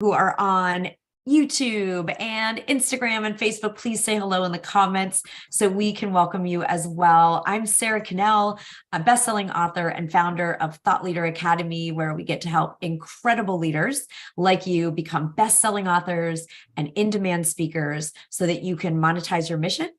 who are on YouTube and Instagram and Facebook, please say hello in the comments so we can welcome you as well. I'm Sara Connell, a best-selling author and founder of Thought Leader Academy, where we get to help incredible leaders like you become best-selling authors and in-demand speakers so that you can monetize your mission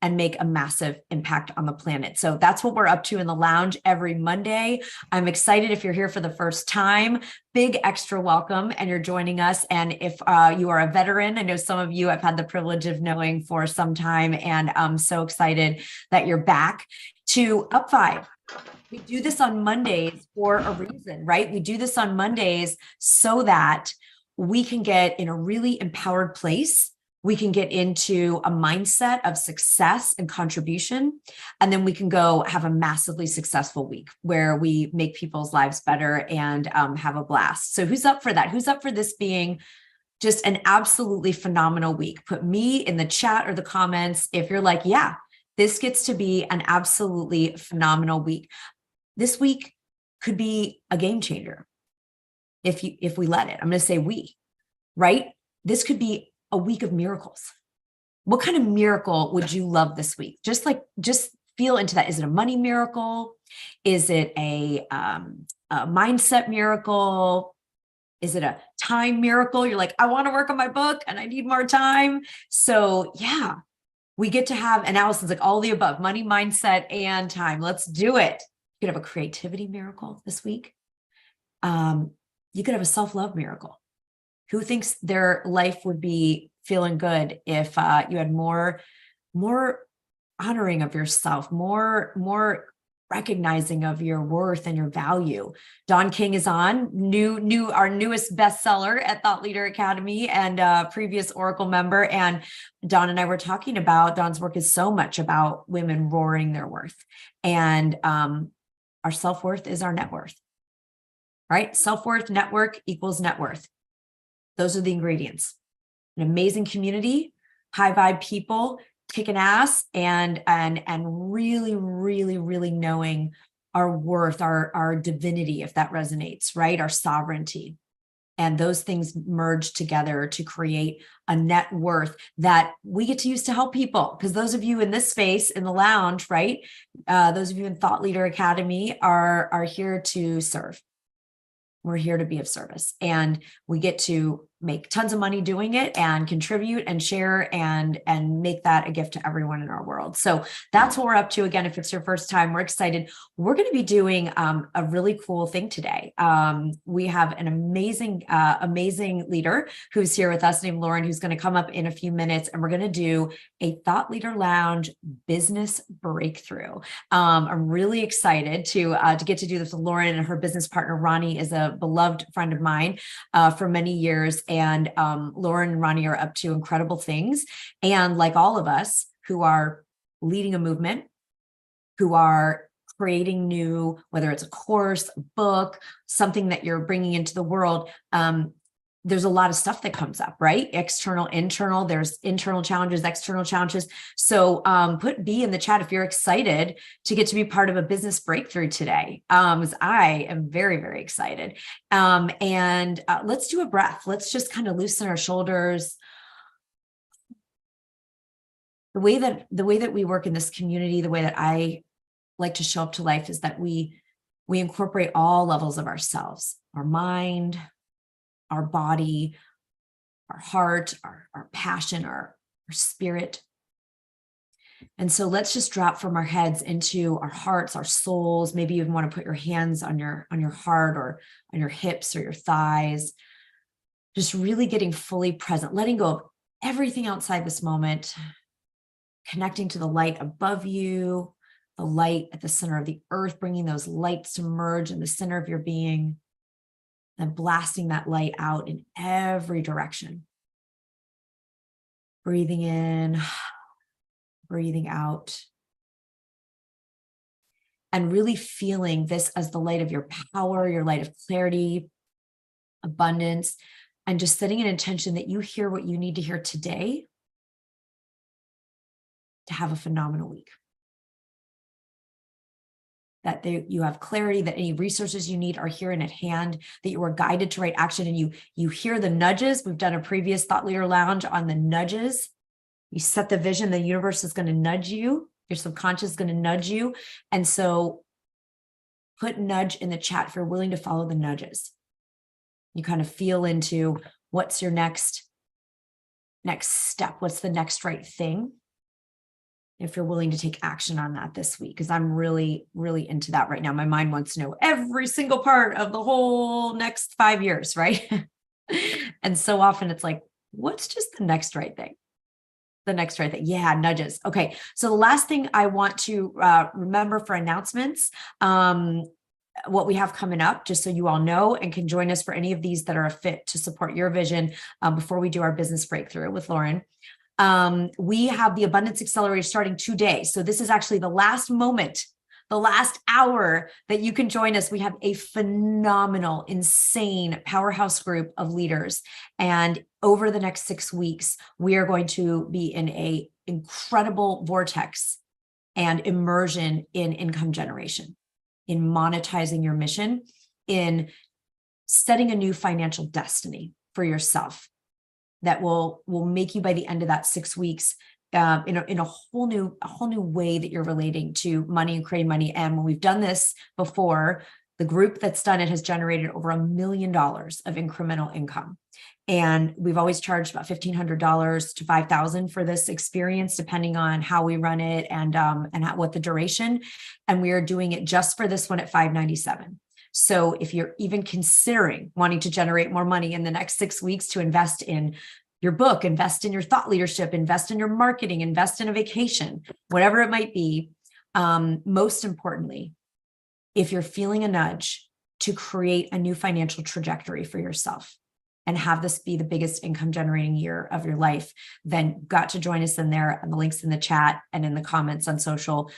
and make a massive impact on the planet. So that's what we're up to in the lounge every Monday. I'm excited if you're here for the first time, big extra welcome and you're joining us. And if you are a veteran, I know some of you I've had the privilege of knowing for some time, and I'm so excited that you're back to Up 5. We do this on Mondays for a reason, right? We do this on Mondays so that we can get in a really empowered place. We can get into a mindset of success and contribution, and then we can go have a massively successful week where we make people's lives better and have a blast. So who's up for that? Who's up for this being just an absolutely phenomenal week? Put me in the chat or the comments if you're like, yeah, this gets to be an absolutely phenomenal week. This week could be a game changer if we let it. I'm going to say we, right? This could be a week of miracles. What kind of miracle would you love this week? Just feel into that. Is it a money miracle? Is it a mindset miracle? Is it a time miracle? You're like, I want to work on my book and I need more time. So yeah, we get to have, and Allison's like all the above, money, mindset, and time. Let's do it. You could have a creativity miracle this week. You could have a self-love miracle. Who thinks their life would be feeling good if you had more honoring of yourself, more recognizing of your worth and your value? Don King is on, our newest bestseller at Thought Leader Academy and previous Oracle member. And Don and I were talking about, Don's work is so much about women roaring their worth. And our self-worth is our net worth, right? Self-worth, network equals net worth. Those are the ingredients. An amazing community, high vibe people, kicking ass, and really, really, really knowing our worth, our divinity, if that resonates, right? Our sovereignty. And those things merge together to create a net worth that we get to use to help people. Because those of you in this space, in the lounge, right? Those of you in Thought Leader Academy are here to serve. We're here to be of service, and we get to make tons of money doing it and contribute and share and make that a gift to everyone in our world. So that's what we're up to. Again, if it's your first time, we're excited. We're going to be doing a really cool thing today. We have an amazing leader who's here with us named Lauren, who's going to come up in a few minutes, and we're going to do a Thought Leader Lounge business breakthrough. I'm really excited to get to do this with Lauren, and her business partner, Ronnie, is a beloved friend of mine for many years. And Lauren and Ronnie are up to incredible things. And like all of us who are leading a movement, who are creating new, whether it's a course, a book, something that you're bringing into the world, there's a lot of stuff that comes up, right? External, internal, there's internal challenges, external challenges. So put B in the chat if you're excited to get to be part of a business breakthrough today. As I am very, very excited. And let's do a breath. Let's just kind of loosen our shoulders. The way that we work in this community, the way that I like to show up to life is that we incorporate all levels of ourselves, our mind, our body, our heart, our passion, our spirit. And so let's just drop from our heads into our hearts, our souls. Maybe you even want to put your hands on your heart or on your hips or your thighs. Just really getting fully present, letting go of everything outside this moment, connecting to the light above you, the light at the center of the earth, bringing those lights to merge in the center of your being, and blasting that light out in every direction. Breathing in, breathing out. And really feeling this as the light of your power, your light of clarity, abundance, and just setting an intention that you hear what you need to hear today to have a phenomenal week. that you have clarity, that any resources you need are here and at hand, that you are guided to right action, and you hear the nudges. We've done a previous Thought Leader Lounge on the nudges. You set the vision, the universe is going to nudge you. Your subconscious is going to nudge you. And so put nudge in the chat if you're willing to follow the nudges. You kind of feel into what's your next step. What's the next right thing? If you're willing to take action on that this week, because I'm really, really into that right now. My mind wants to know every single part of the whole next 5 years, right? And so often it's like, what's just the next right thing? The next right thing. Yeah, nudges. Okay. So the last thing I want to remember for announcements, what we have coming up, just so you all know, and can join us for any of these that are a fit to support your vision before we do our business breakthrough with Lauren. We have the Abundance Accelerator starting today. So this is actually the last moment, the last hour that you can join us. We have a phenomenal, insane powerhouse group of leaders. And over the next 6 weeks, we are going to be in an incredible vortex and immersion in income generation, in monetizing your mission, in setting a new financial destiny for yourself that will make you by the end of that 6 weeks in a whole new way that you're relating to money and creating money. And when we've done this before, the group that's done it has generated over $1 million of incremental income. And we've always charged about $1,500 to $5,000 for this experience, depending on how we run it and what the duration. And we are doing it just for this one at $597. So if you're even considering wanting to generate more money in the next 6 weeks to invest in your book, invest in your thought leadership, invest in your marketing, invest in a vacation, whatever it might be, most importantly, if you're feeling a nudge to create a new financial trajectory for yourself and have this be the biggest income generating year of your life, then got to join us in there, and the links in the chat and in the comments on social.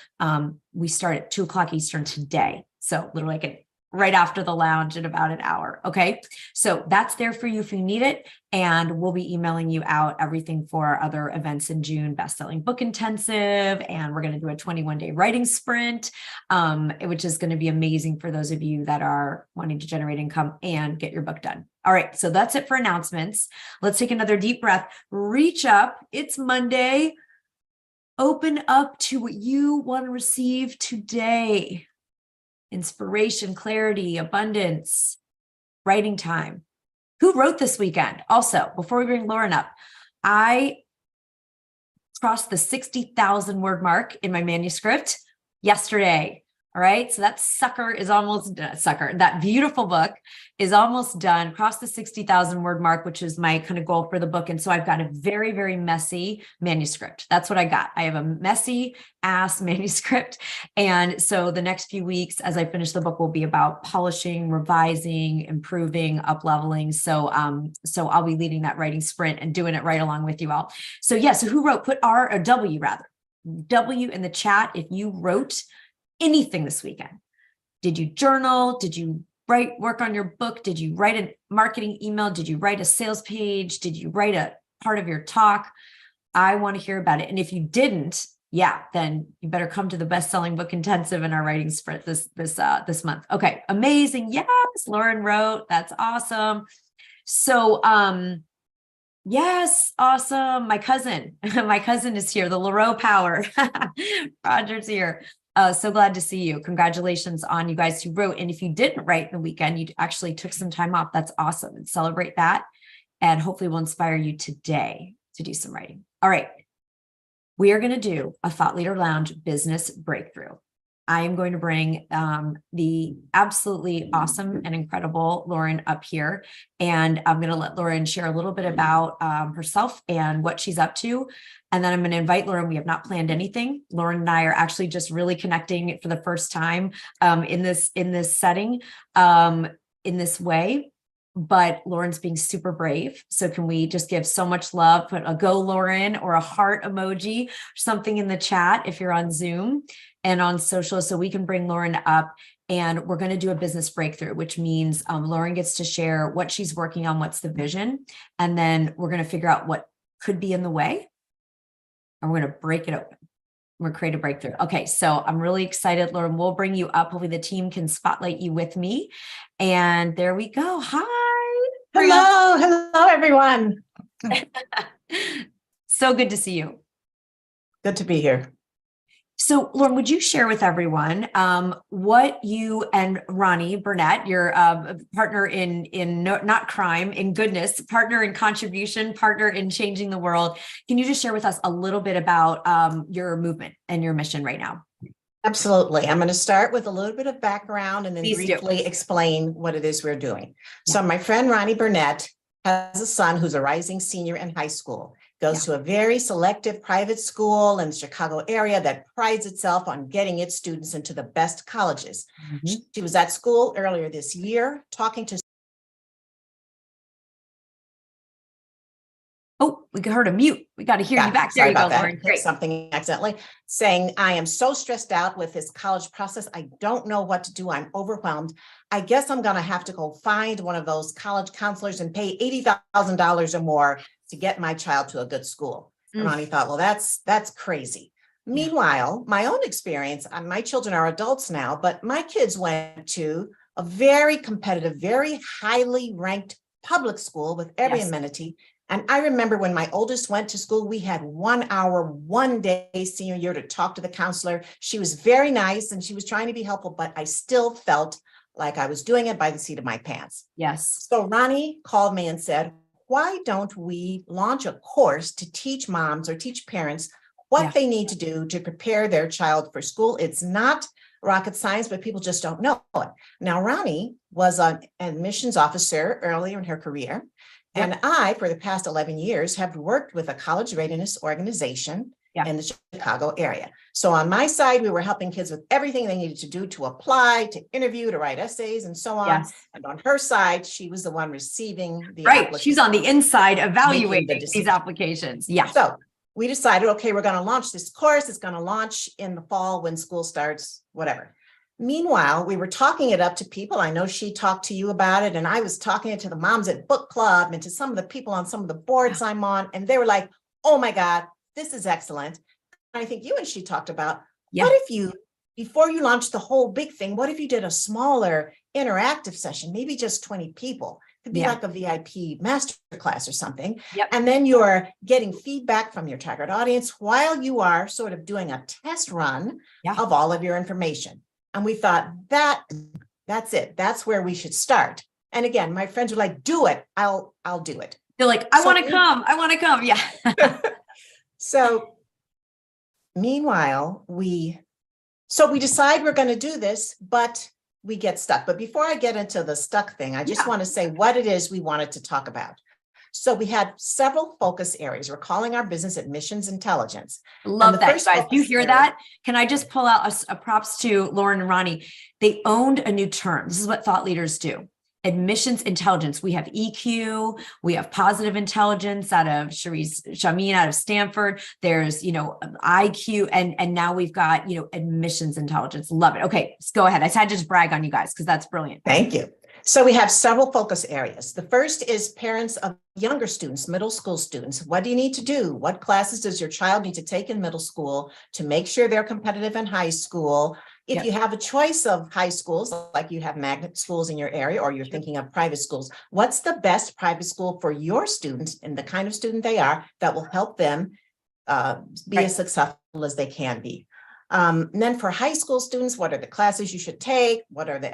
We start at 2:00 Eastern today. So literally like right after the lounge in about an hour. Okay. So that's there for you if you need it. And we'll be emailing you out everything for our other events in June, Best-Selling Book Intensive. And we're going to do a 21-day writing sprint, which is going to be amazing for those of you that are wanting to generate income and get your book done. All right. So that's it for announcements. Let's take another deep breath. Reach up. It's Monday. Open up to what you want to receive today. Inspiration, clarity, abundance, writing time. Who wrote this weekend? Also, before we bring Lauren up, I crossed the 60,000 word mark in my manuscript yesterday. All right. So that sucker is almost that beautiful book is almost done, crossed the 60,000 word mark, which is my kind of goal for the book. And so I've got a very, very messy manuscript. That's what I got. I have a messy ass manuscript. And so the next few weeks, as I finish the book, will be about polishing, revising, improving, up-leveling. So I'll be leading that writing sprint and doing it right along with you all. So yeah. So who wrote? Put R or W rather. W in the chat if you wrote anything this weekend. Did you journal? Did you work on your book? Did you write a marketing email? Did you write a sales page? Did you write a part of your talk? I want to hear about it. And if you didn't, then you better come to the Best-Selling Book Intensive in our writing sprint this month. Okay, amazing. Yes, Lauren wrote. That's awesome. So, yes, awesome. My cousin is here. The Lareau Power. Roger's here. So glad to see you. Congratulations on you guys who wrote. And if you didn't write in the weekend, you actually took some time off. That's awesome. And celebrate that. And hopefully we'll inspire you today to do some writing. All right. We are going to do a Thought Leader Lounge business breakthrough. I am going to bring the absolutely awesome and incredible Lauren up here. And I'm going to let Lauren share a little bit about herself and what she's up to. And then I'm going to invite Lauren. We have not planned anything. Lauren and I are actually just really connecting for the first time in this setting, in this way. But Lauren's being super brave. So can we just give so much love, put a go Lauren or a heart emoji, something in the chat if you're on Zoom and on social, so we can bring Lauren up. And we're going to do a business breakthrough, which means Lauren gets to share what she's working on, what's the vision, and then we're going to figure out what could be in the way, and we're going to break it open. We're create a breakthrough. Okay, so I'm really excited, Lauren. We'll bring you up. Hopefully the team can spotlight you with me. And there we go. Hi. Hello, everyone. So good to see you. Good to be here. So, Lauren, would you share with everyone what you and Ronnie Burnett, your partner in not crime, in goodness, partner in contribution, partner in changing the world? Can you just share with us a little bit about your movement and your mission right now? Absolutely. I'm going to start with a little bit of background and then Please do. briefly explain what it is we're doing. So my friend Ronnie Burnett has a son who's a rising senior in high school, goes to a very selective private school in the Chicago area that prides itself on getting its students into the best colleges. She was at school earlier this year talking to. Oh, we heard a mute. We got to hear you back. There you go, Lauren. Great. Something accidentally saying, I am so stressed out with this college process. I don't know what to do. I'm overwhelmed. I guess I'm going to have to go find one of those college counselors and pay $80,000 or more to get my child to a good school. And Ronnie thought, well, that's crazy. Meanwhile, my own experience, my children are adults now, but my kids went to a very competitive, very highly ranked public school with every amenity. And I remember when my oldest went to school, we had 1 hour, one day senior year to talk to the counselor. She was very nice and she was trying to be helpful, but I still felt like I was doing it by the seat of my pants. Yes. So Ronnie called me and said, why don't we launch a course to teach moms or teach parents what they need to do to prepare their child for school? It's not rocket science, but people just don't know it. Now, Ronnie was an admissions officer earlier in her career. And I, for the past 11 years, have worked with a college readiness organization in the Chicago area. So on my side, we were helping kids with everything they needed to do to apply, to interview, to write essays, and so on. And on her side, she was the one receiving the applications. She's on the inside evaluating these applications. So we decided, okay, we're going to launch this course. It's going to launch in the fall when school starts, whatever. Meanwhile, we were talking it up to people. I know she talked to you about it, and I was talking it to the moms at book club and to some of the people on some of the boards I'm on, and they were like, oh my God, this is excellent. And I think you and she talked about, what if you, before you launch the whole big thing, what if you did a smaller interactive session, maybe just 20 people? It could be like a VIP masterclass or something. And then you're getting feedback from your target audience while you are sort of doing a test run of all of your information. And we thought that's it. That's where we should start. And again, my friends were like, do it. I'll do it. They're like, I want to come. I want to come. Yeah. So meanwhile, we decide we're going to do this, but we get stuck. But before I get into the stuck thing, I just want to say what it is we wanted to talk about. So we had several focus areas. We're calling our business admissions intelligence. Love that, you guys. Do you hear that? Can I just pull out a props to Lauren and Ronnie? They owned a new term. This is what thought leaders do. Admissions intelligence. We have EQ. We have positive intelligence out of Shamin out of Stanford. There's, IQ. And now we've got, admissions intelligence. Love it. Okay, let's go ahead. I had to just brag on you guys because that's brilliant. Thank you. So we have several focus areas. The first is parents of younger students, middle school students. What do you need to do? What classes does your child need to take in middle school to make sure they're competitive in high school? If you have a choice of high schools, like you have magnet schools in your area, or you're thinking of private schools, what's the best private school for your students and the kind of student they are that will help them be as successful as they can be? And then for high school students, what are the classes you should take? What are the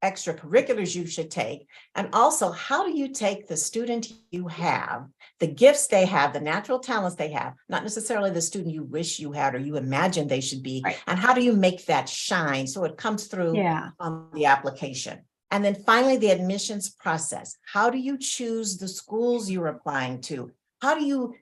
extracurriculars you should take? And also, how do you take the student you have, the gifts they have, the natural talents they have, not necessarily the student you wish you had or you imagine they should be, and how do you make that shine so it comes through on the application? And then finally, the admissions process. How do you choose the schools you're applying to?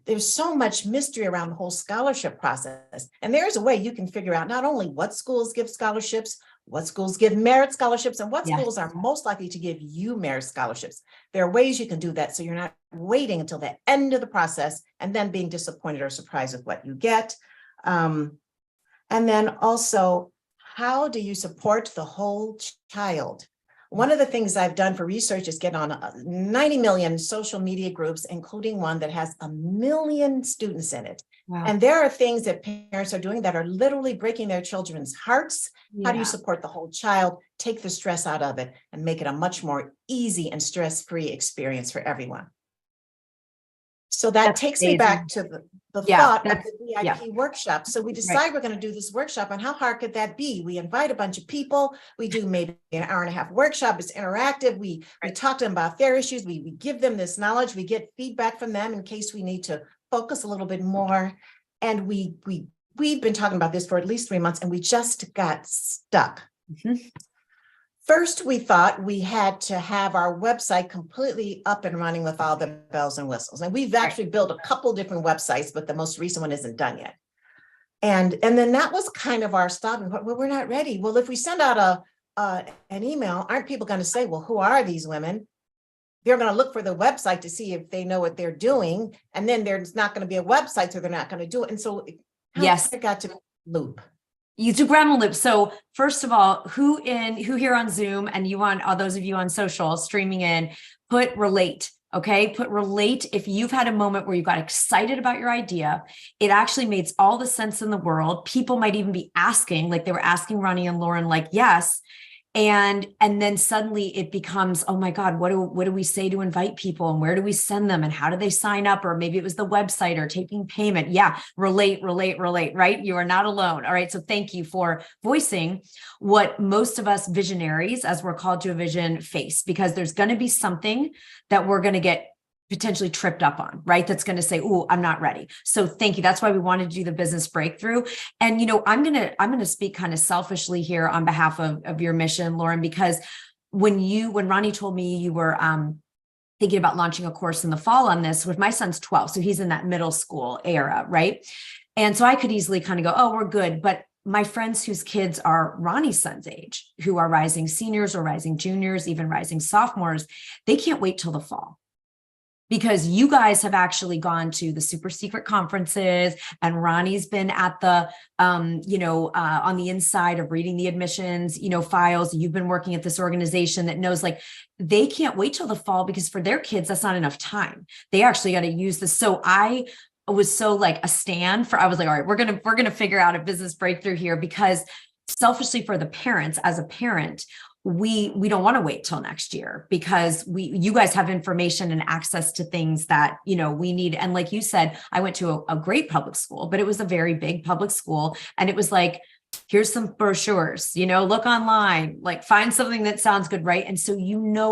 There's so much mystery around the whole scholarship process. And there's a way you can figure out not only what schools give scholarships, what schools give merit scholarships, and what schools are most likely to give you merit scholarships. There are ways you can do that so you're not waiting until the end of the process and then being disappointed or surprised with what you get. And then also, how do you support the whole child? One of the things I've done for research is get on 90 million social media groups, including one that has 1 million students in it. Wow. And there are things that parents are doing that are literally breaking their children's hearts. How do you Yeah. support the whole child, take the stress out of it, and make it a much more easy and stress-free experience for everyone? So that That's takes me amazing. back to the Yeah, thought of that's- the VIP workshop. So we decide we're going to do this workshop, and how hard could that be? We invite a bunch of people. We do maybe an hour and a half workshop. It's interactive. We talk to them about their issues. We give them this knowledge. We get feedback from them in case we need to focus a little bit more. And we've been talking about this for at least 3 months, and we just got stuck. Mhm. First, we thought we had to have our website completely up and running with all the bells and whistles. And we've actually built a couple different websites, but the most recent one isn't done yet. And then that was kind of our stopping point. Well, we're not ready. Well, if we send out an email, aren't people going to say, well, who are these women? They're going to look for the website to see if they know what they're doing. And then there's not going to be a website, so they're not going to do it. And so yes, it got to loop. You do ground loop. So first of all, who here on Zoom and you on all those of you on social streaming in, put relate. Okay. Put relate. If you've had a moment where you got excited about your idea, it actually makes all the sense in the world. People might even be asking, like they were asking Ronnie and Lauren, like, yes. And then suddenly it becomes, oh my God, what do we say to invite people, and where do we send them, and how do they sign up? Or maybe it was the website or taking payment. Yeah. Relate, right? You are not alone. All right. So thank you for voicing what most of us visionaries, as we're called to a vision, face, because there's going to be something that we're going to get potentially tripped up on, right? That's going to say, oh, I'm not ready. So thank you. That's why we wanted to do the business breakthrough. And, I'm going to speak kind of selfishly here on behalf of your mission, Lauren, because when Ronnie told me you were, thinking about launching a course in the fall on this, with my son's 12. So he's in that middle school era, right? And so I could easily kind of go, oh, we're good. But my friends whose kids are Ronnie's son's age, who are rising seniors or rising juniors, even rising sophomores, they can't wait till the fall. Because you guys have actually gone to the super secret conferences, and Ronnie's been at the, on the inside of reading the admissions, files. You've been working at this organization that knows, like, they can't wait till the fall, because for their kids, that's not enough time. They actually got to use this. So I was so like a stand for, I was like, all right, we're going to figure out a business breakthrough here, because selfishly for the parents, as a parent, we don't want to wait till next year, because you guys have information and access to things that, we need. And like you said, I went to a great public school, but it was a very big public school. And it was like, here's some brochures, look online, like find something that sounds good. Right. And so,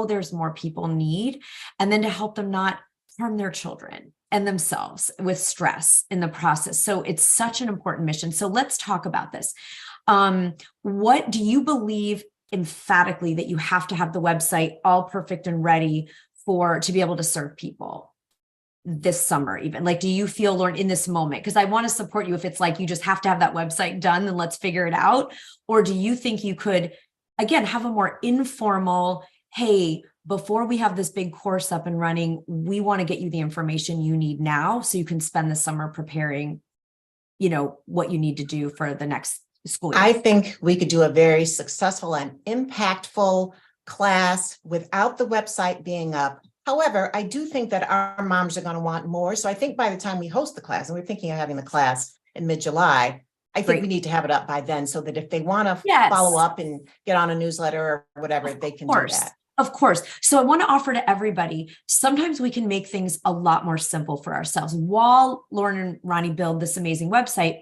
there's more people need, and then to help them not harm their children and themselves with stress in the process. So it's such an important mission. So let's talk about this. What do you believe emphatically that you have to have the website all perfect and ready to be able to serve people this summer? Even like, do you feel, Lauren, in this moment, because I want to support you, if it's like you just have to have that website done, then let's figure it out? Or do you think you could, again, have a more informal, hey, before we have this big course up and running, we want to get you the information you need now so you can spend the summer preparing, what you need to do for the next school year? I think we could do a very successful and impactful class without the website being up. However, I do think that our moms are going to want more. So I think by the time we host the class, and we're thinking of having the class in mid-July, I think we need to have it up by then, so that if they want to follow up and get on a newsletter or whatever, they can do that. Of course. So I want to offer to everybody, sometimes we can make things a lot more simple for ourselves. While Lauren and Ronnie build this amazing website,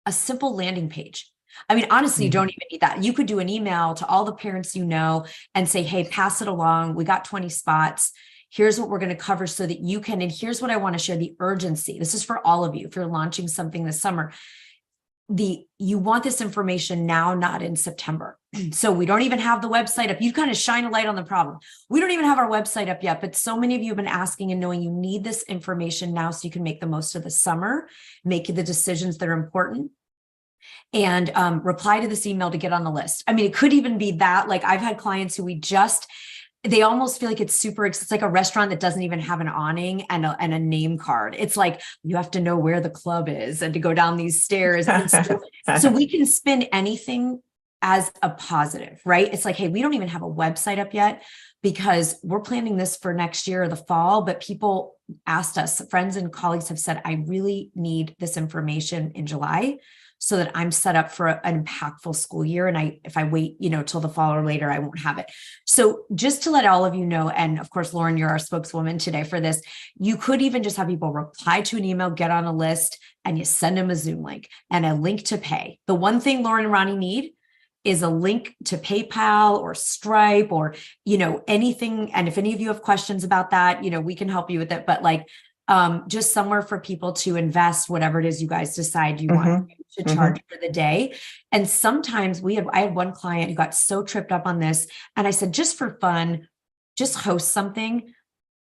a simple landing page. I mean, honestly, you don't even need that. You could do an email to all the parents and say, hey, pass it along. We got 20 spots. Here's what we're going to cover so that you can, and here's what I want to share, the urgency. This is for all of you. If you're launching something this summer, you want this information now, not in September. So we don't even have the website up. You kind of shine a light on the problem. We don't even have our website up yet, but so many of you have been asking and knowing you need this information now so you can make the most of the summer, make the decisions that are important, and reply to this email to get on the list. I mean, it could even be that, like, I've had clients who they almost feel like it's like a restaurant that doesn't even have an awning and a name card. It's like, you have to know where the club is and to go down these stairs. And so we can spin anything as a positive, right? It's like, hey, we don't even have a website up yet because we're planning this for next year or the fall, but people asked us, friends and colleagues have said, I really need this information in July so that I'm set up for an impactful school year. And if I wait, till the fall or later, I won't have it. So just to let all of you know, and of course, Lauren, you're our spokeswoman today for this, you could even just have people reply to an email, get on a list, and you send them a Zoom link and a link to pay. The one thing Lauren and Ronnie need is a link to PayPal or Stripe or, anything. And if any of you have questions about that, we can help you with it. But just somewhere for people to invest whatever it is you guys decide you want to charge for the day. And sometimes I had one client who got so tripped up on this. And I said, just for fun, just host something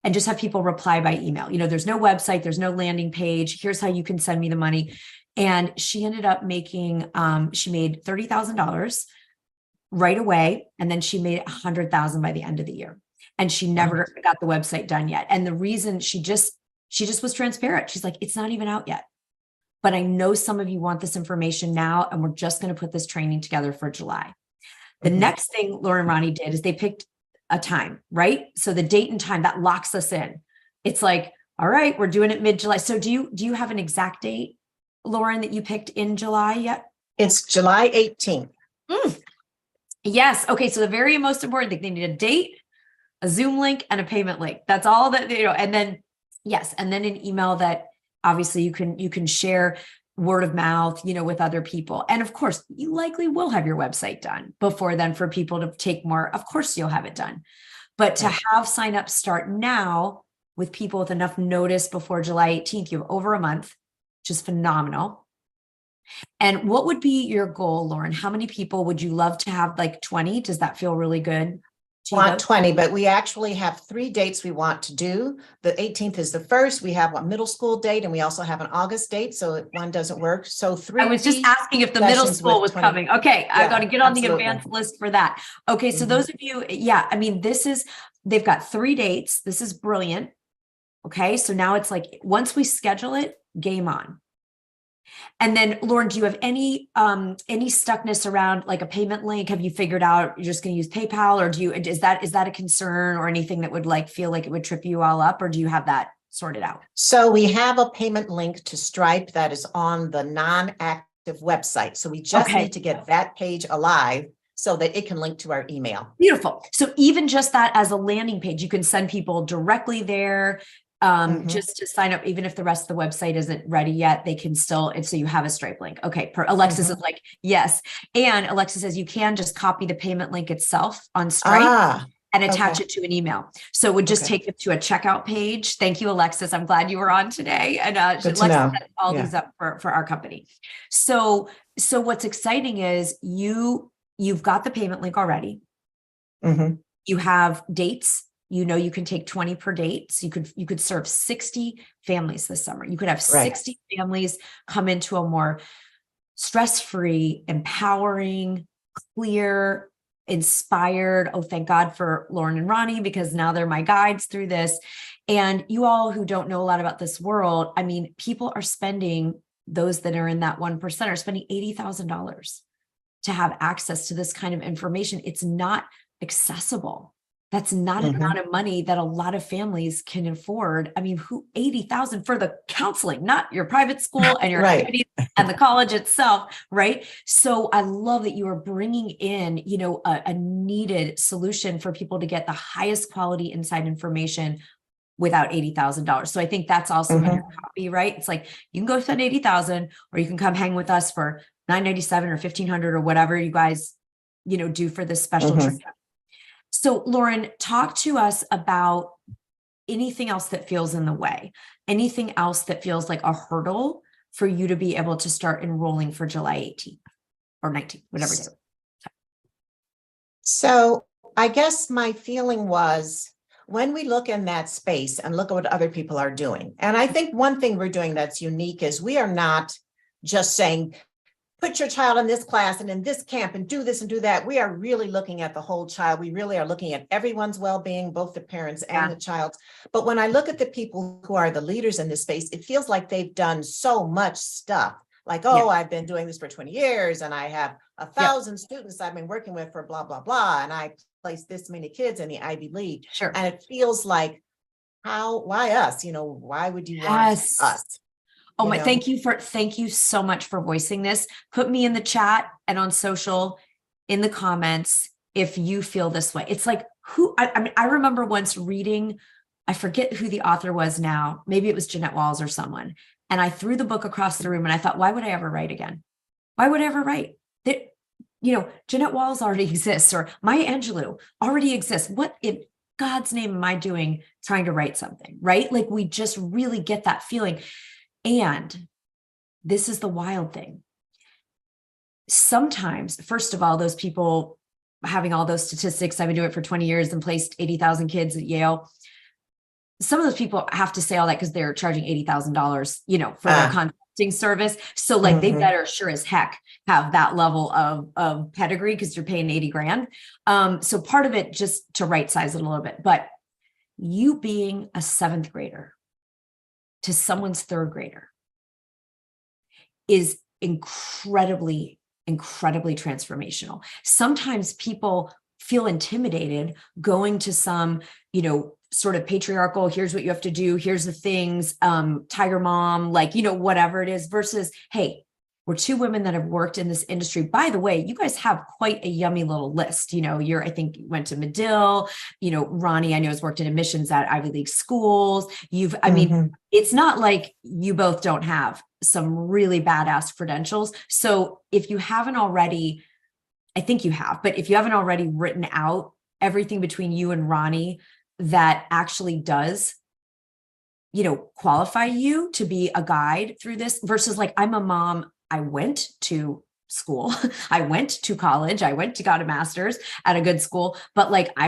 and just have people reply by email. There's no website, there's no landing page. Here's how you can send me the money. And she ended up making, she made $30,000 right away. And then she made $100,000 by the end of the year. And she never got the website done yet. And the reason she just was transparent. She's like, it's not even out yet, but I know some of you want this information now. And we're just going to put this training together for July. The next thing Lauren and Ronnie did is they picked a time, right? So the date and time that locks us in. It's like, all right, we're doing it mid-July. So do you have an exact date, Lauren, that you picked in July yet? It's July 18th. Yes. Okay. So the very most important thing, they need a date, a Zoom link, and a payment link. That's all that, and then, yes. And then an email that obviously you can share word of mouth, with other people. And of course, you likely will have your website done before then for people to take more. Of course, you'll have it done. But to have signups start now with people with enough notice before July 18th, you have over a month, which is phenomenal. And what would be your goal, Lauren? How many people would you love to have? Like 20? Does that feel really good? Want 20, but we actually have 3 dates we want to do. The 18th is the first. We have a middle school date, and we also have an August date. So if one doesn't work. So 3. I was just asking if the middle school was 20. coming. Okay. I got to get on the advanced list for that. Okay. So those of you, they've got 3 dates. This is brilliant. Okay. So now it's like, once we schedule it, game on. And then Lauren, do you have any stuckness around like a payment link? Have you figured out you're just going to use PayPal, or is that a concern or anything that would feel like it would trip you all up, or do you have that sorted out? So we have a payment link to Stripe that is on the non-active website. So we just need to get that page alive so that it can link to our email. Beautiful. So even just that as a landing page, you can send people directly there. Just to sign up, even if the rest of the website isn't ready yet, they can still, so you have a Stripe link. Okay. Alexis is like, yes. And Alexis says you can just copy the payment link itself on Stripe and attach it to an email. So it would just take it to a checkout page. Thank you, Alexis. I'm glad you were on today. And Alexis set all these up for our company. So what's exciting is you've got the payment link already. You have dates. You can take 20 per date. So you could serve 60 families this summer. You could have 60 families come into a more stress-free, empowering, clear, inspired. Oh, thank God for Lauren and Ronnie, because now they're my guides through this. And you all who don't know a lot about this world, people are spending, those that are in that 1% are spending $80,000 to have access to this kind of information. It's not accessible. That's not an amount of money that a lot of families can afford. Who 80,000 for the counseling, not your private school and your activities and the college itself, right? So I love that you are bringing in, a needed solution for people to get the highest quality inside information without $80,000. So I think that's also in your copy, right? It's like, you can go spend 80,000, or you can come hang with us for $997 or $1,500 or whatever you guys, do for this special trip. So Lauren, talk to us about anything else that feels in the way, anything else that feels like a hurdle for you to be able to start enrolling for July 18th or 19th, whatever it is. So I guess my feeling was, when we look in that space and look at what other people are doing, and I think one thing we're doing that's unique is we are not just saying, put your child in this class and in this camp and do this and do that. We are really looking at the whole child. We really are looking at everyone's well-being, both the parents and the child's. But when I look at the people who are the leaders in this space, it feels like they've done so much stuff Like, oh, I've been doing this for 20 years and I have 1,000 students I've been working with for blah, blah, blah. And I placed this many kids in the Ivy League. Sure. And it feels like, why us? Why would you want us? Oh my, thank you so much for voicing this. Put me in the chat and on social, in the comments, if you feel this way. It's like, I mean, I remember once reading, I forget who the author was now, maybe it was Jeanette Walls or someone. And I threw the book across the room and I thought, why would I ever write again? Why would I ever write? That, Jeanette Walls already exists, or Maya Angelou already exists. What in God's name am I doing trying to write something, right? Like we just really get that feeling. And this is the wild thing. Sometimes, first of all, those people having all those statistics, I've been doing it for 20 years and placed 80,000 kids at Yale. Some of those people have to say all that because they're charging $80,000, for their consulting service. So like they better sure as heck have that level of pedigree because you're paying 80 grand. So part of it, just to right size it a little bit, but you being a 7th grader to someone's 3rd grader is incredibly transformational. Sometimes people feel intimidated going to some, sort of patriarchal, here's what you have to do, here's the things, tiger mom, like, whatever it is, versus, hey, we're 2 women that have worked in this industry. By the way, you guys have quite a yummy little list. I think you went to Medill, Ronnie, I know has worked in admissions at Ivy League schools. I mean, it's not like you both don't have some really badass credentials. So if you haven't already, I think you have, but if you haven't already written out everything between you and Ronnie that actually does, qualify you to be a guide through this versus like, I'm a mom, I went to school, I went to college, got a master's at a good school, but like, I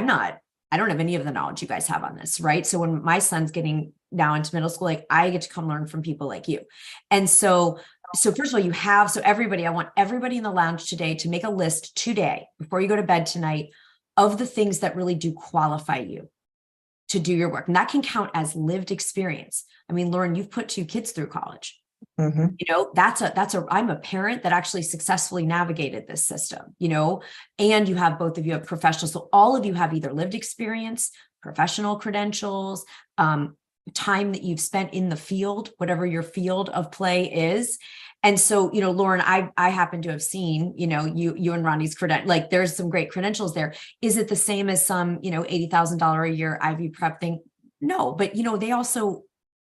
don't have any of the knowledge you guys have on this, right? So when my son's getting now into middle school, like I get to come learn from people like you. And so first of all, I want everybody in the lounge today to make a list today, before you go to bed tonight, of the things that really do qualify you to do your work. And that can count as lived experience. I mean, Lauren, you've put 2 kids through college. I'm a parent that actually successfully navigated this system, and both of you have professionals. So all of you have either lived experience, professional credentials, time that you've spent in the field, whatever your field of play is. And so, Lauren, I happen to have seen, you and Ronnie's credential, like there's some great credentials there. Is it the same as some, $80,000 a year Ivy prep thing? No, but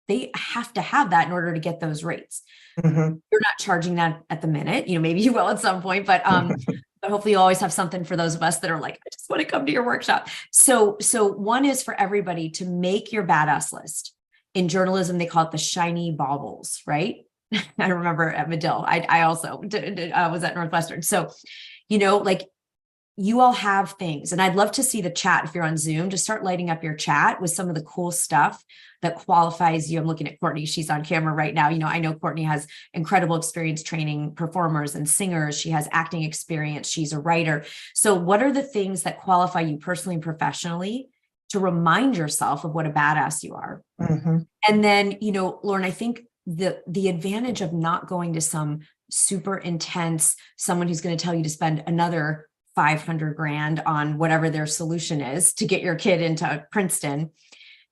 they have to have that in order to get those rates. You're not charging that at the minute, maybe you will at some point, but hopefully you always have something for those of us that are like, I just want to come to your workshop. So one is for everybody to make your badass list. In journalism, they call it the shiny baubles, right? I remember at Medill, I also was at Northwestern. So, like you all have things, and I'd love to see the chat. If you're on Zoom, just start lighting up your chat with some of the cool stuff that qualifies you. I'm looking at Courtney. She's on camera right now. I know Courtney has incredible experience training performers and singers. She has acting experience. She's a writer. So what are the things that qualify you personally and professionally to remind yourself of what a badass you are? And then, Lauren, I think the advantage of not going to some super intense, someone who's going to tell you to spend another 500 grand on whatever their solution is to get your kid into Princeton,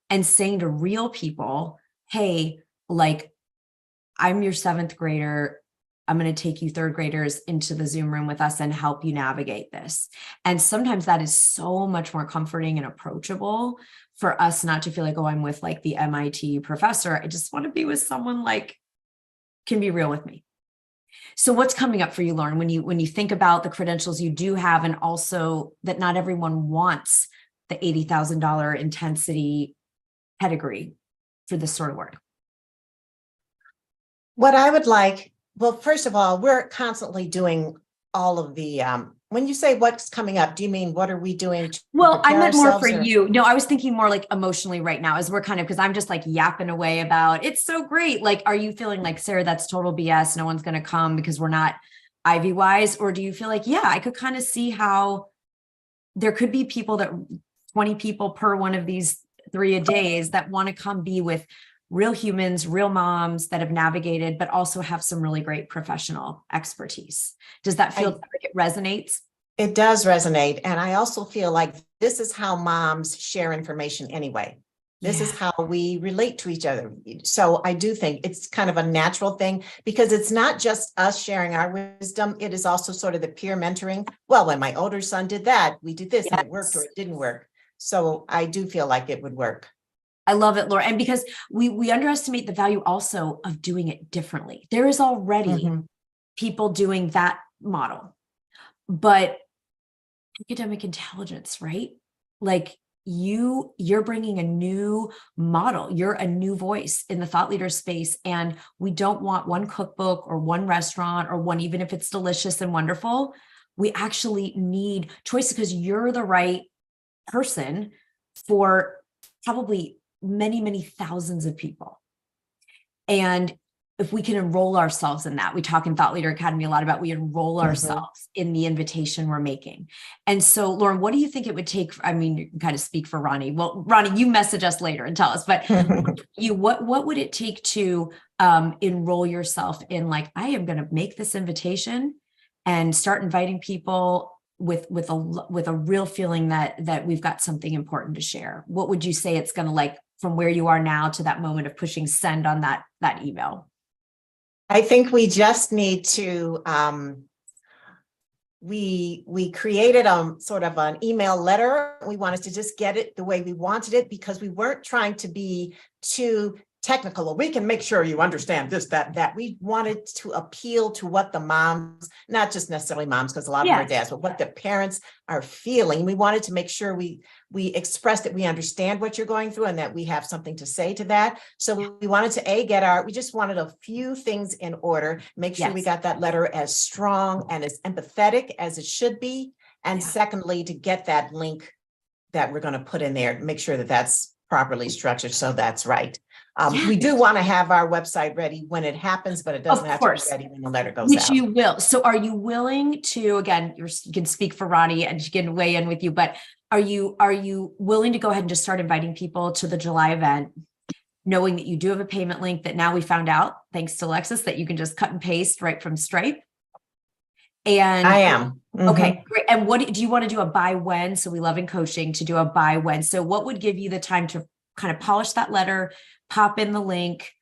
and saying to real people, hey, like, I'm your 7th grader. I'm going to take you 3rd graders into the Zoom room with us and help you navigate this. And sometimes that is so much more comforting and approachable for us not to feel like, oh, I'm with like the MIT professor. I just want to be with someone like can be real with me. So what's coming up for you, Lauren, when you think about the credentials you do have, and also that not everyone wants the $80,000 intensity pedigree for this sort of work? What I would like, well, first of all, we're constantly doing all of the, when you say what's coming up, do you mean what are we doing? Well, I meant more for you. No, I was thinking more like emotionally right now as we're because I'm just like yapping away about, it's so great. Like, are you feeling like, Sarah, that's total BS. No one's going to come because we're not Ivy wise? Or do you feel like, yeah, I could kind of see how there could be people 20 people per one of these 3 a days that want to come be with real humans, real moms that have navigated, but also have some really great professional expertise. Does that feel like it resonates? It does resonate. And I also feel like this is how moms share information anyway. This is how we relate to each other. So I do think it's kind of a natural thing, because it's not just us sharing our wisdom. It is also sort of the peer mentoring. Well, when my older son did that, we did this and it worked or it didn't work. So I do feel like it would work. I love it, Laura. And because we underestimate the value also of doing it differently. There is already people doing that model, but academic intelligence, right? Like you're bringing a new model. You're a new voice in the thought leader space. And we don't want one cookbook or one restaurant or one, even if it's delicious and wonderful, we actually need choices, because you're the right person for probably many, many thousands of people. And if we can enroll ourselves in that, we talk in Thought Leader Academy a lot about, we enroll ourselves in the invitation we're making. And so, Lauren, what do you think it would take? I mean, you can kind of speak for Ronnie. Well, Ronnie, you message us later and tell us, but what would it take to enroll yourself in, like, I am going to make this invitation and start inviting people with a real feeling that we've got something important to share? What would you say it's going to, like, from where you are now to that moment of pushing send on that email? I think we just need to, we created sort of an email letter. We wanted to just get it the way we wanted it, because we weren't trying to be too technical, or we can make sure you understand this, that. We wanted to appeal to what the moms, not just necessarily moms, because a lot of them are dads, but what the parents are feeling. We wanted to make sure we express that we understand what you're going through and that we have something to say to that. So we wanted to we just wanted a few things in order, make sure we got that letter as strong and as empathetic as it should be. And secondly, to get that link that we're going to put in there, make sure that that's properly structured. So that's right. We do want to have our website ready when it happens, but it doesn't have to be ready when the letter goes out. Which you will. So are you willing to, again, you can speak for Ronnie and she can weigh in with you, but are you willing to go ahead and just start inviting people to the July event, knowing that you do have a payment link that now we found out, thanks to Lexus, that you can just cut and paste right from Stripe? And I am. Okay, great. And what do you want to do, a by when? So we love in coaching to do a by when. So what would give you the time to kind of polish that letter, pop in the link,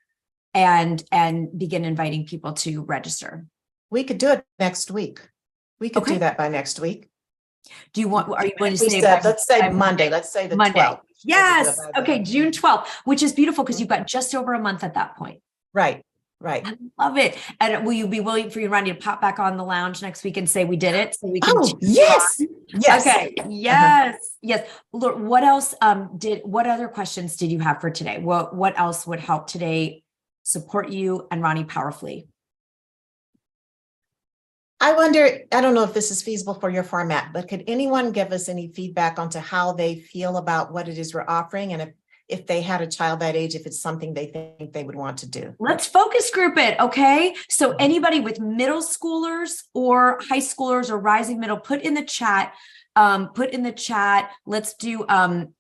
and begin inviting people to register? We could do it next week. We could do that by next week. Do you want, are you going to say, let's say Monday, let's say the Monday. 12th. Yes. Okay. June 12th, which is beautiful because you've got just over a month at that point. Right. I love it. And will you be willing for you, Ronnie, to pop back on the lounge next week and say we did it? So we can. Oh, yes. Yes. Okay. Yes. Yes. Look, what else what other questions did you have for today? What else would help today support you and Ronnie powerfully? I wonder, I don't know if this is feasible for your format, but could anyone give us any feedback onto how they feel about what it is we're offering? And if they had a child that age, if it's something they think they would want to do. Let's focus group it. Okay. So anybody with middle schoolers or high schoolers or rising middle, put in the chat, let's do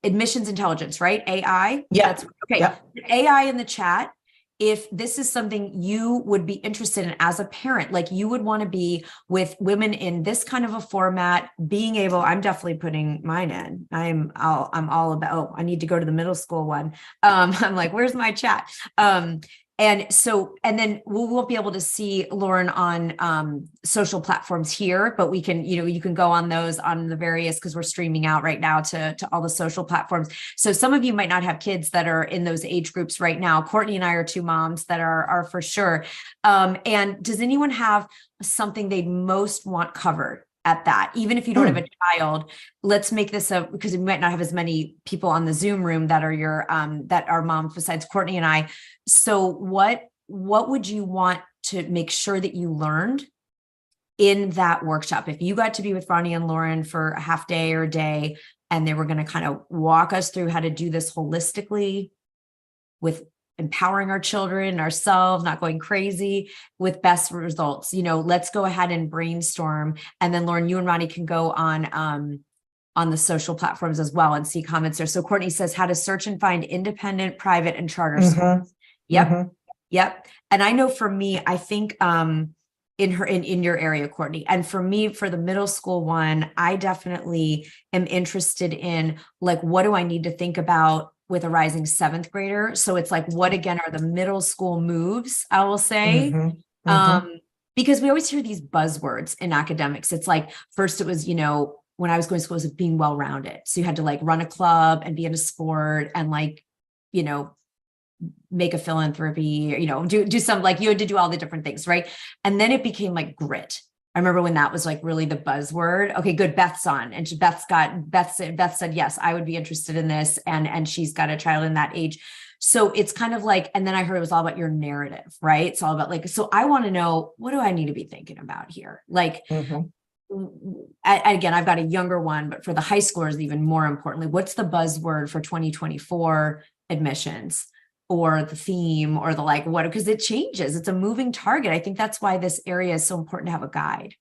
admissions intelligence, right? AI. Yeah. Okay. Yep. AI in the chat. If this is something you would be interested in as a parent, like you would want to be with women in this kind of a format, being able, I'm definitely putting mine in. I'm all about, oh, I need to go to the middle school one. I'm like, where's my chat? And then we won't be able to see Lauren on social platforms here, but we can, you can go on those on the various, because we're streaming out right now to all the social platforms. So some of you might not have kids that are in those age groups right now. Courtney and I are two moms that are for sure. And does anyone have something they'd most want covered at that? Even if you don't have a child, let's make this because we might not have as many people on the Zoom room that are that are moms besides Courtney and I. So what would you want to make sure that you learned in that workshop? If you got to be with Ronnie and Lauren for a half day or a day, and they were going to kind of walk us through how to do this holistically with empowering our children, ourselves, not going crazy, with best results, let's go ahead and brainstorm. And then Lauren, you and Ronnie can go on the social platforms as well and see comments there. So Courtney says how to search and find independent, private, and charter schools. Yep. Mhm. Yep. And I know for me, I think in your area, Courtney, and for me, for the middle school one, I definitely am interested in like, what do I need to think about with a rising seventh grader? So it's like, what again are the middle school moves, I will say? Mhm. Mhm. Um, because we always hear these buzzwords in academics. It's like, first it was, when I was going to school, it was being well-rounded. So you had to like run a club and be in a sport and like, you know, make a philanthropy, do some, like, you had to do all the different things, right? And then it became like grit. I remember when that was like really the buzzword. Okay, good. Beth's on, and Beth said yes, I would be interested in this, and she's got a child in that age. So it's kind of like, and then I heard it was all about your narrative, right? It's all about like, so I want to know, what do I need to be thinking about here? Like, Mhm. again, I've got a younger one, but for the high schoolers, even more importantly, what's the buzzword for 2024 admissions, or the theme, or the like, what, because it changes. It's a moving target. I think that's why this area is so important to have a guide,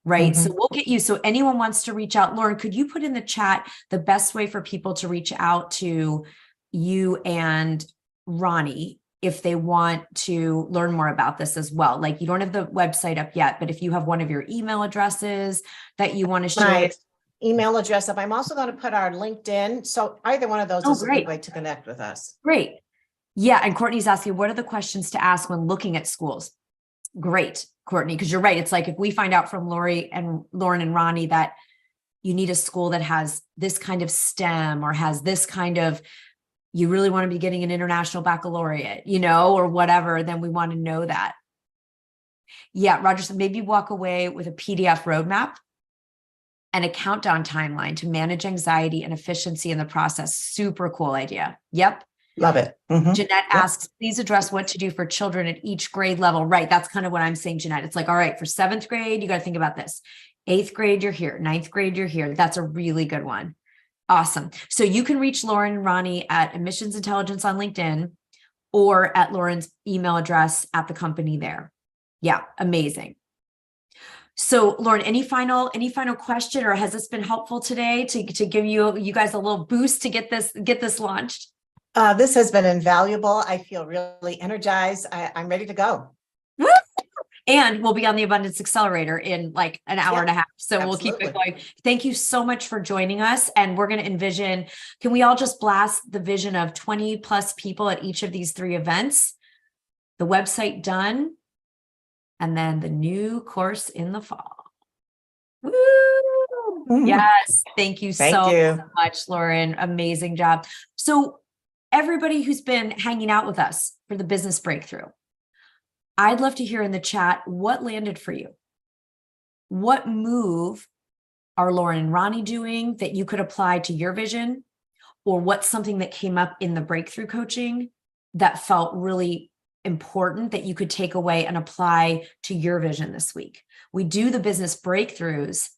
right? So Mhm. we'll get you. So anyone wants to reach out, Lauren, could you put in the chat the best way for people to reach out to you and Ronnie if they want to learn more about this as well? Like, you don't have the website up yet, but if you have one of your email addresses that you want to share. My email address up. I'm also going to put our LinkedIn. So either one of those Oh, is a good great. way to connect with us. Great. Yeah. And Courtney's asking, what are the questions to ask when looking at schools? Great, Courtney, because you're right. It's like, if we find out from Lauren and Ronnie that you need a school that has this kind of STEM, or has this kind of, you really want to be getting an international baccalaureate, or whatever, then we want to know that. Yeah, Roger said maybe walk away with a PDF roadmap and a countdown timeline to manage anxiety and efficiency in the process. Super cool idea. Yep. Love it. Mhm. Jeanette Yep. asks, please address what to do for children at each grade level. Right. That's kind of what I'm saying, Jeanette. It's like, all right, for seventh grade, you got to think about this. Eighth grade, you're here. Ninth grade, you're here. That's a really good one. Awesome. So you can reach Lauren and Ronnie at Admissions Intelligence on LinkedIn, or at Lauren's email address at the company there. Yeah, amazing. So Lauren, any final question, or has this been helpful today to give you guys a little boost to get this launched? This has been invaluable. I feel really energized. I'm ready to go. Woo! And we'll be on the Abundance Accelerator in like an hour Yep, and a half. So we'll keep it absolutely. going. Thank you so much for joining us. And we're going to envision, can we all just blast the vision of 20 plus people at each of these 3 events? The website done, and then the new course in the fall. Woo! Mhm. Yes. Thank you Thank so you. much, Lauren. Amazing job. So everybody who's been hanging out with us for the business breakthrough, I'd love to hear in the chat what landed for you. What move are Lauren and Ronnie doing that you could apply to your vision? Or what's something that came up in the breakthrough coaching that felt really important that you could take away and apply to your vision this week? We do the business breakthroughs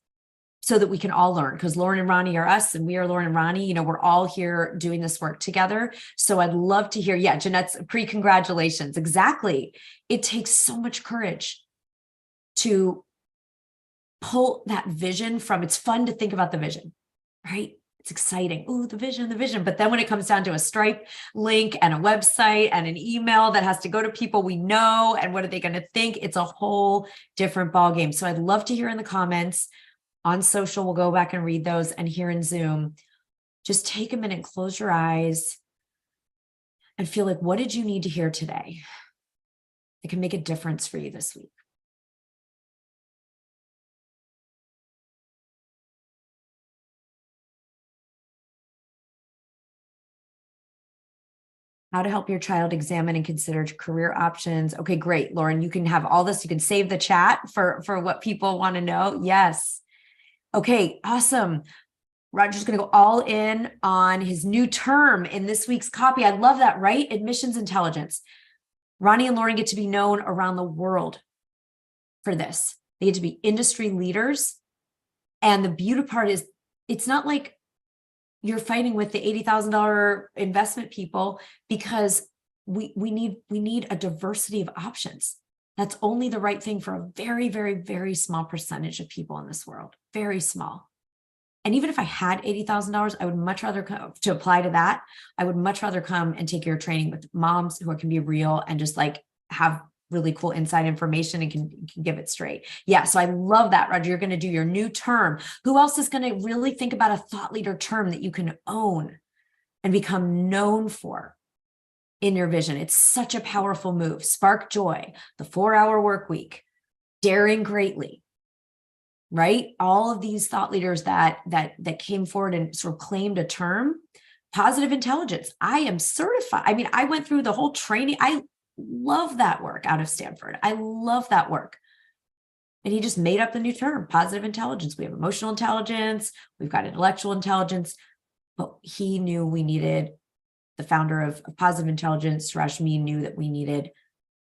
so that we can all learn, because Lauren and Ronnie are us and we are Lauren and Ronnie. We're all here doing this work together. So I'd love to hear. Yeah, Jeanette's congratulations. Exactly. It takes so much courage to pull that vision from, it's fun to think about the vision, right? It's exciting. Oh, the vision. But then when it comes down to a Stripe link and a website and an email that has to go to people we know, and what are they going to think? It's a whole different ballgame. So I'd love to hear in the comments on social. We'll go back and read those, and here in Zoom, just take a minute, close your eyes, and feel like, what did you need to hear today? It can make a difference for you this week. How to help your child examine and consider career options. Okay, great. Lauren, you can have all this. You can save the chat for what people want to know. Yes. Okay, awesome. Roger's going to go all in on his new term in this week's copy. I love that, right? Admissions intelligence. Ronnie and Lauren get to be known around the world for this. They get to be industry leaders. And the beauty part is, it's not like you're fighting with the $80,000 investment people, because we need a diversity of options. That's only the right thing for a very, very, very small percentage of people in this world. Very small. And even if I had $80,000, I would much rather come to apply to that. I would much rather come and take your training with moms who can be real and just like have really cool inside information and can give it straight. Yeah. So I love that, Roger. You're going to do your new term. Who else is going to really think about a thought leader term that you can own and become known for in your vision? It's such a powerful move. Spark joy, the 4-hour work week, daring greatly, right? All of these thought leaders that came forward and sort of claimed a term. Positive intelligence. I am certified. I mean, I went through the whole training. I love that work out of Stanford. I love that work. And he just made up the new term, positive intelligence. We have emotional intelligence. We've got intellectual intelligence. But he knew we needed, the founder of Positive Intelligence, Rashmi, knew that we needed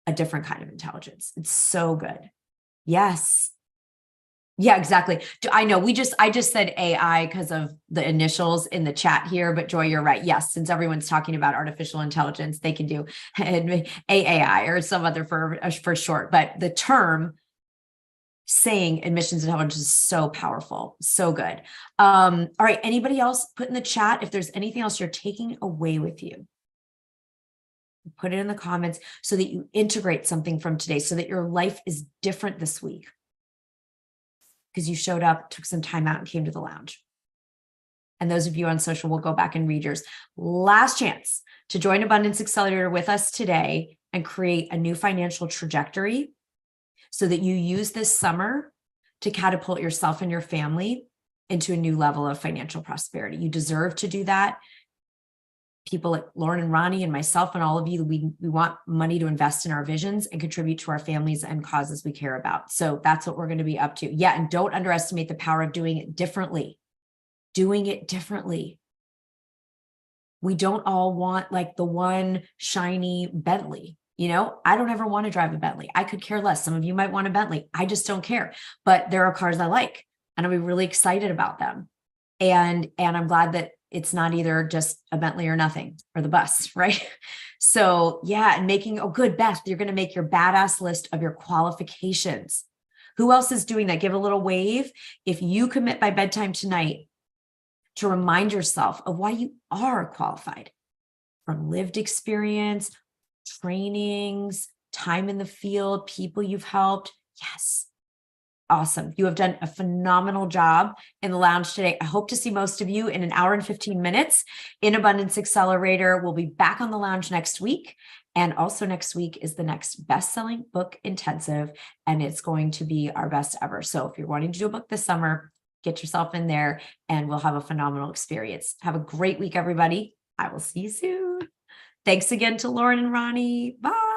a different kind of intelligence. It's so good. Yes. Yeah, exactly. I know I just said AI because of the initials in the chat here, but Joy, you're right. Yes, since everyone's talking about artificial intelligence, they can do AAI or some other for short, but the term saying admissions intelligence is so powerful. So good. All right. Anybody else put in the chat if there's anything else you're taking away with you? Put it in the comments so that you integrate something from today so that your life is different this week. Because you showed up, took some time out and came to the lounge. And those of you on social will go back and read yours. Last chance to join Abundance Accelerator with us today and create a new financial trajectory so that you use this summer to catapult yourself and your family into a new level of financial prosperity. You deserve to do that. People like Lauren and Ronnie and myself and all of you, we want money to invest in our visions and contribute to our families and causes we care about. So that's what we're going to be up to. Yeah. And don't underestimate the power of doing it differently. Doing it differently. We don't all want like the one shiny Bentley. You know, I don't ever want to drive a Bentley. I could care less. Some of you might want a Bentley. I just don't care. But there are cars I like and I'll be really excited about them. And I'm glad that it's not either just a Bentley or nothing or the bus, right? So yeah, and making, oh good, Beth, you're going to make your badass list of your qualifications. Who else is doing that? Give a little wave. If you commit by bedtime tonight to remind yourself of why you are qualified from lived experience, trainings, time in the field, people you've helped. Yes. Awesome. You have done a phenomenal job in the lounge today. I hope to see most of you in an hour and 15 minutes in Abundance Accelerator. We'll be back on the lounge next week. And also next week is the next best-selling book intensive, and it's going to be our best ever. So if you're wanting to do a book this summer, get yourself in there and we'll have a phenomenal experience. Have a great week, everybody. I will see you soon. Thanks again to Lauren and Ronnie. Bye.